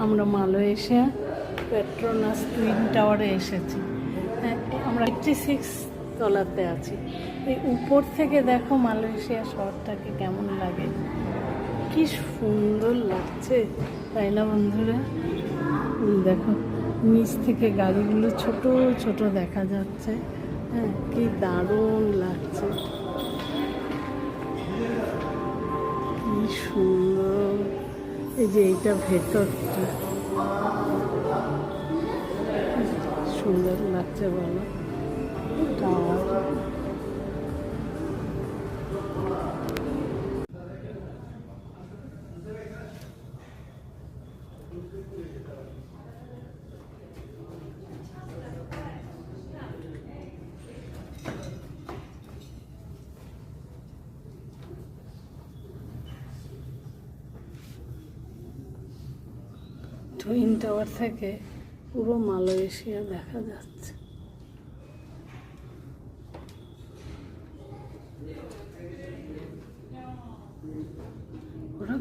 আমরা Malaysia Petronas twin টাওয়ারে এসেছি। হ্যাঁ, আমরা 86 তলাতে আছি। এই উপর থেকে দেখো মালয়েশিয়া শহরটাকে কেমন লাগে, কি সুন্দর লাগছে, তাই না বন্ধুরা? দেখো নিচ থেকে গাড়িগুলো ছোট ছোট দেখা যাচ্ছে। হ্যাঁ, কি দারুণ লাগছে, কি সুন্দর। এই যে এইটা ভেতরটা সুন্দর লাগছে বলো। টাওয়ার টুইন টাওয়ার থেকে পুরো মালয়েশিয়া দেখা যাচ্ছে। পুরো